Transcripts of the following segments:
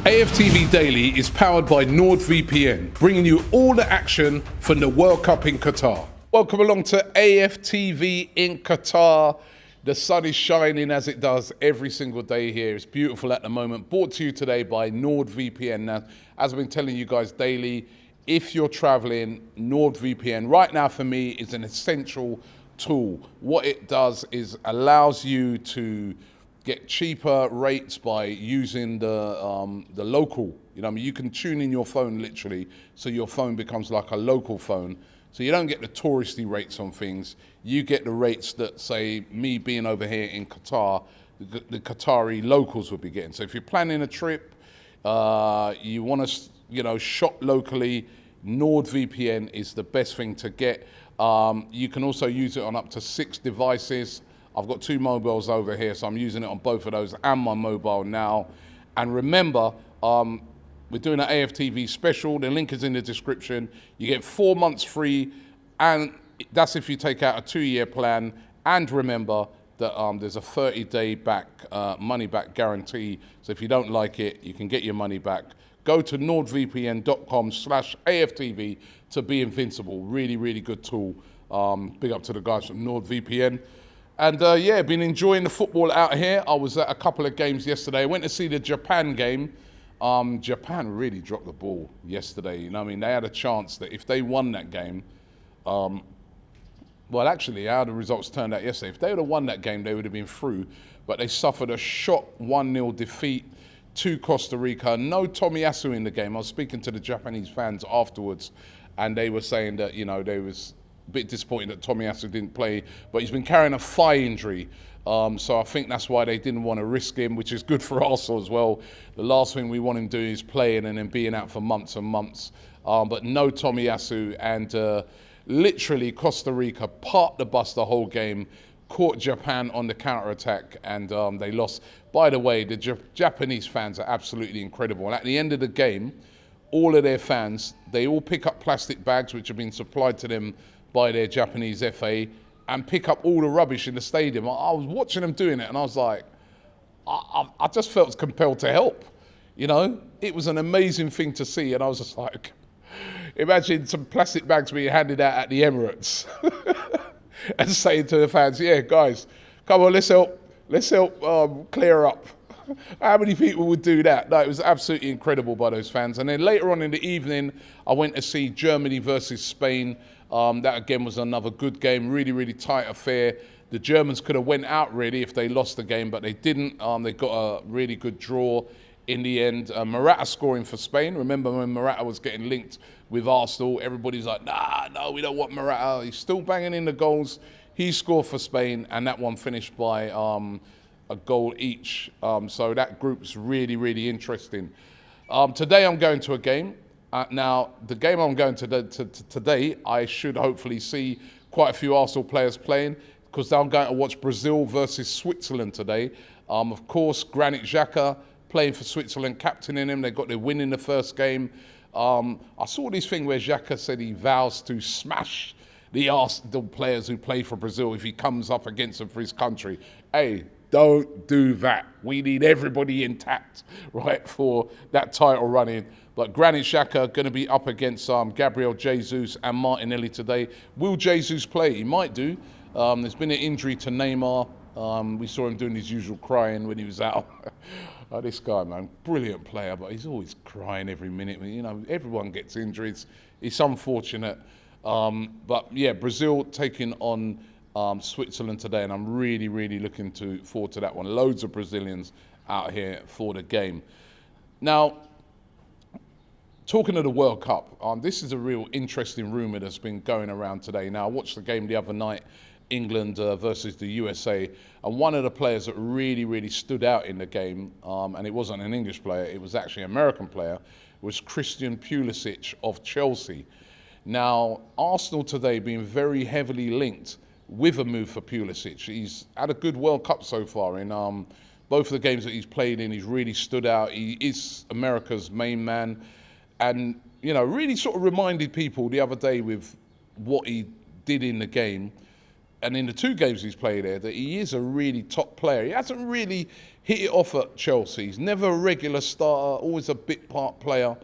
AFTV Daily is powered by NordVPN, bringing you all the action from the World Cup in Qatar. Welcome along to AFTV in Qatar. The sun is shining as it does every single day here. It's beautiful at the moment. Brought to you today by NordVPN. Now, as I've been telling you guys daily, if you're traveling, NordVPN right now for me is an essential tool. What it does is allows you to get cheaper rates by using the local. You know, I mean, you can tune in your phone literally, so your phone becomes like a local phone. So you don't get the touristy rates on things. You get the rates that, say, me being over here in Qatar, the Qatari locals would be getting. So if you're planning a trip, you want to, shop locally, NordVPN is the best thing to get. You can also use it on up to 6 devices. I've got 2 mobiles over here, so I'm using it on both of those and my mobile now. And remember, we're doing an AFTV special. The link is in the description. You get 4 months free, and that's if you take out a 2-year plan. And remember that there's a 30-day money back guarantee. So if you don't like it, you can get your money back. Go to nordvpn.com/AFTV to be invincible. Really, really good tool. Big up to the guys from NordVPN. And been enjoying the football out here. I was at a couple of games yesterday. I went to see the Japan game. Japan really dropped the ball yesterday. You know what I mean? They had a chance that if they won that game, well, actually, how the results turned out yesterday, if they would have won that game, they would have been through. But they suffered a shock 1-0 defeat to Costa Rica. No Tomiyasu in the game. I was speaking to the Japanese fans afterwards, and they were saying that, they was a bit disappointed that Tomiyasu didn't play, but he's been carrying a thigh injury. So I think that's why they didn't want to risk him, which is good for Arsenal as well. The last thing we want him doing is playing and then being out for months and months. But no Tomiyasu, and literally Costa Rica parked the bus the whole game, caught Japan on the counter-attack, and they lost. By the way, the Japanese fans are absolutely incredible. And at the end of the game, all of their fans, they all pick up plastic bags which have been supplied to them by their Japanese FA, and pick up all the rubbish in the stadium. I was watching them doing it, and I was like, I just felt compelled to help. It was an amazing thing to see, and I was just like, imagine some plastic bags being handed out at the Emirates, and saying to the fans, "Yeah, guys, come on, let's help clear up." How many people would do that? No, it was absolutely incredible by those fans. And then later on in the evening, I went to see Germany versus Spain. That again was another good game, really, really tight affair. The Germans could have went out really if they lost the game, but they didn't. They got a really good draw in the end. Morata scoring for Spain. Remember when Morata was getting linked with Arsenal, everybody's like, no, we don't want Morata. He's still banging in the goals. He scored for Spain, and that one finished by a goal each. So that group's really, really interesting. Today I'm going to a game. Now, the game I'm going to today, I should hopefully see quite a few Arsenal players playing, because I'm going to watch Brazil versus Switzerland today. Of course, Granit Xhaka playing for Switzerland, captaining him. They got their win in the first game. I saw this thing where Xhaka said he vows to smash the Arsenal players who play for Brazil if he comes up against them for his country. Hey, don't do that. We need everybody intact, right, for that title running. But Granit Xhaka going to be up against Gabriel Jesus and Martinelli today. Will Jesus play? He might do. There's been an injury to Neymar. We saw him doing his usual crying when he was out. This guy, man, brilliant player, but he's always crying every minute. Everyone gets injuries. It's unfortunate. But yeah, Brazil taking on Switzerland today, and I'm really, really looking forward to that one. Loads of Brazilians out here for the game. Now, talking of the World Cup, this is a real interesting rumour that's been going around today. Now, I watched the game the other night, England versus the USA, and one of the players that really, really stood out in the game, and it wasn't an English player, it was actually an American player, was Christian Pulisic of Chelsea. Now, Arsenal today being very heavily linked with a move for Pulisic. He's had a good World Cup so far. In both of the games that he's played in, he's really stood out. He is America's main man, and really sort of reminded people the other day with what he did in the game, and in the 2 games he's played there, that he is a really top player. He hasn't really hit it off at Chelsea. He's never a regular starter, always a bit part player.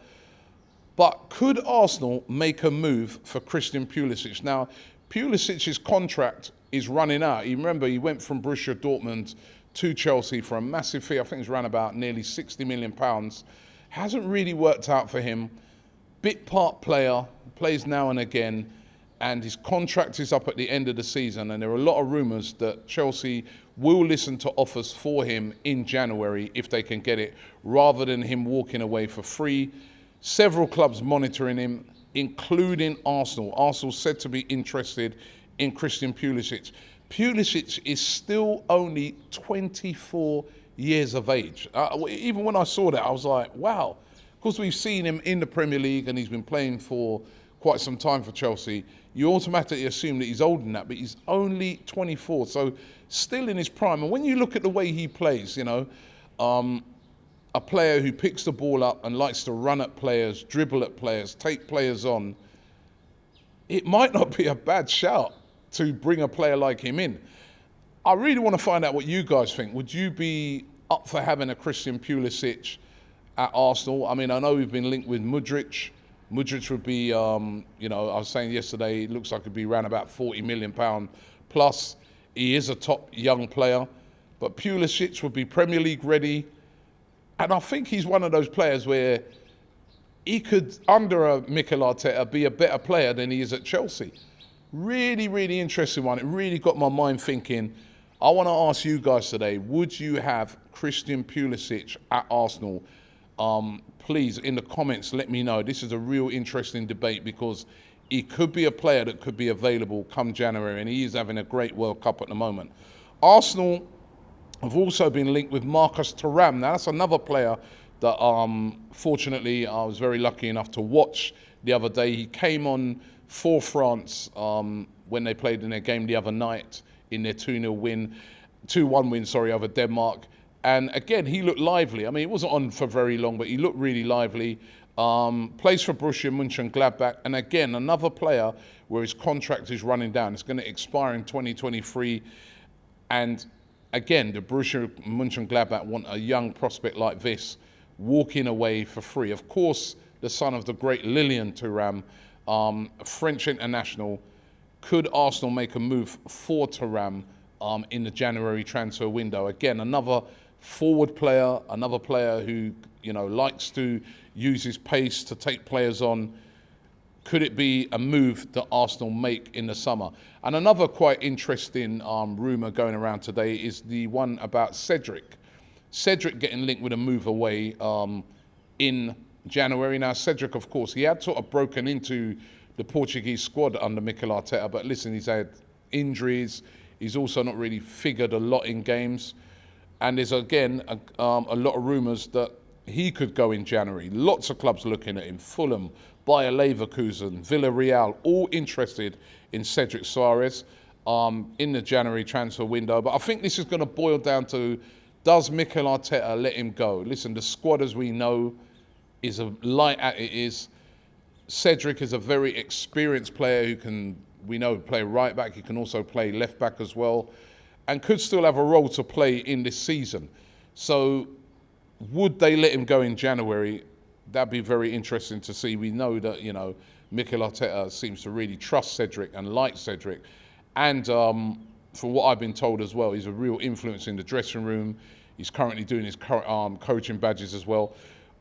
But could Arsenal make a move for Christian Pulisic? Now, Pulisic's contract is running out. You remember he went from Borussia Dortmund to Chelsea for a massive fee. I think it's around about nearly £60 million. Hasn't really worked out for him. Bit part player, plays now and again, and his contract is up at the end of the season. And there are a lot of rumours that Chelsea will listen to offers for him in January if they can get it, rather than him walking away for free. Several clubs monitoring him, including Arsenal. Arsenal said to be interested in Christian Pulisic. Pulisic is still only 24 years of age. Even when I saw that, I was like, wow. Because we've seen him in the Premier League and he's been playing for quite some time for Chelsea. You automatically assume that he's older than that, but he's only 24, so still in his prime. And when you look at the way he plays, you know, a player who picks the ball up and likes to run at players, dribble at players, take players on, it might not be a bad shout to bring a player like him in. I really want to find out what you guys think. Would you be up for having a Christian Pulisic at Arsenal? I mean, I know we've been linked with Mudryk. Mudryk would be, you know, I was saying yesterday, it looks like it'd be around about £40 million plus. He is a top young player, but Pulisic would be Premier League ready. And I think he's one of those players where he could, under a Mikel Arteta, be a better player than he is at Chelsea. Really, really interesting one. It really got my mind thinking. I want to ask you guys today, would you have Christian Pulisic at Arsenal? Please, in the comments, let me know. This is a real interesting debate because he could be a player that could be available come January, and he is having a great World Cup at the moment. Arsenal have also been linked with Marcus Thuram. Now, that's another player that, fortunately, I was very lucky enough to watch the other day. He came on for France when they played in their game the other night in their 2-1 win, over Denmark. And again, he looked lively. I mean, he wasn't on for very long, but he looked really lively. Plays for Borussia Mönchengladbach. And again, another player where his contract is running down. It's going to expire in 2023. And again, the Borussia Mönchengladbach want a young prospect like this walking away for free. Of course, the son of the great Lilian Thuram, French international. Could Arsenal make a move for Thuram in the January transfer window? Again, another forward player, another player who, you know, likes to use his pace to take players on. Could it be a move that Arsenal make in the summer? And another quite interesting rumour going around today is the one about Cedric. Cedric getting linked with a move away in January. Now, Cedric, of course, he had sort of broken into the Portuguese squad under Mikel Arteta, but listen, he's had injuries. He's also not really figured a lot in games. And there's, again, a lot of rumours that he could go in January. Lots of clubs looking at him. Fulham, Bayer Leverkusen, Villarreal, all interested in Cedric Soares in the January transfer window. But I think this is going to boil down to, does Mikel Arteta let him go? Listen, the squad, as we know, is a light as it is. Cedric is a very experienced player who can, we know, play right back. He can also play left back as well, and could still have a role to play in this season. So would they let him go in January? That'd be very interesting to see. We know that, you know, Mikel Arteta seems to really trust Cedric and like Cedric. And from what I've been told as well, he's a real influence in the dressing room. He's currently doing his coaching badges as well.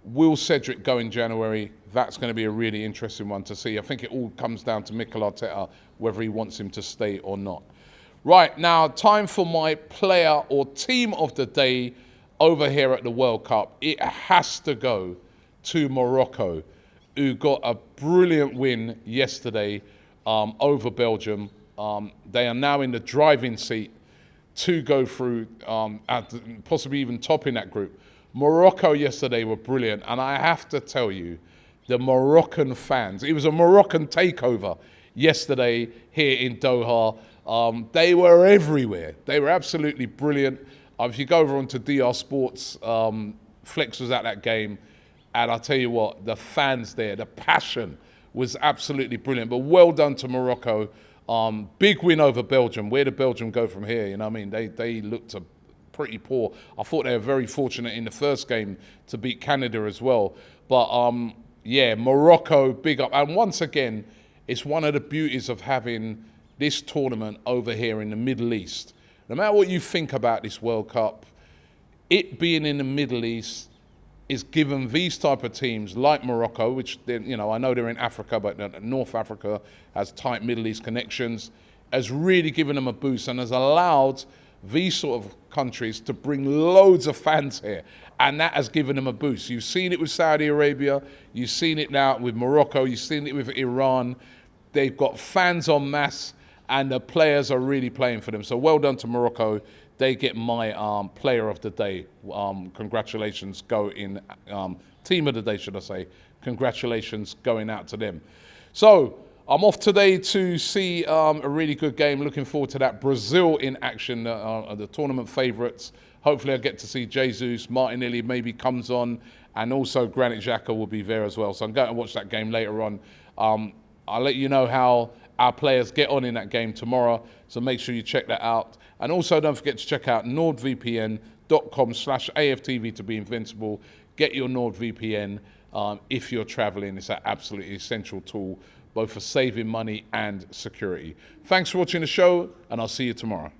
Will Cedric go in January? That's going to be a really interesting one to see. I think it all comes down to Mikel Arteta, whether he wants him to stay or not. Right, now time for my player or team of the day over here at the World Cup. It has to go to Morocco, who got a brilliant win yesterday over Belgium. They are now in the driving seat to go through, possibly even topping that group. Morocco yesterday were brilliant, and I have to tell you, the Moroccan fans, it was a Moroccan takeover yesterday here in Doha. They were everywhere. They were absolutely brilliant. If you go over onto DR Sports, Flex was at that game, and I'll tell you what, the fans there, the passion was absolutely brilliant. But well done to Morocco. Big win over Belgium. Where did Belgium go from here? You know what I mean? They looked pretty poor. I thought they were very fortunate in the first game to beat Canada as well. But yeah, Morocco, big up. And once again, it's one of the beauties of having this tournament over here in the Middle East. No matter what you think about this World Cup, it being in the Middle East is given these type of teams like Morocco, which I know they're in Africa, but North Africa has tight Middle East connections, has really given them a boost and has allowed these sort of countries to bring loads of fans here. And that has given them a boost. You've seen it with Saudi Arabia, you've seen it now with Morocco, you've seen it with Iran. They've got fans en masse and the players are really playing for them. So well done to Morocco. They get my player of the day. Congratulations team of the day, should I say. Congratulations going out to them. So I'm off today to see a really good game. Looking forward to that. Brazil in action, the tournament favourites. Hopefully I get to see Jesus, Martinelli maybe comes on, and also Granit Xhaka will be there as well. So I'm going to watch that game later on. I'll let you know how our players get on in that game tomorrow. So make sure you check that out. And also don't forget to check out nordvpn.com/AFTV to be invincible. Get your NordVPN if you're traveling. It's an absolutely essential tool, both for saving money and security. Thanks for watching the show, and I'll see you tomorrow.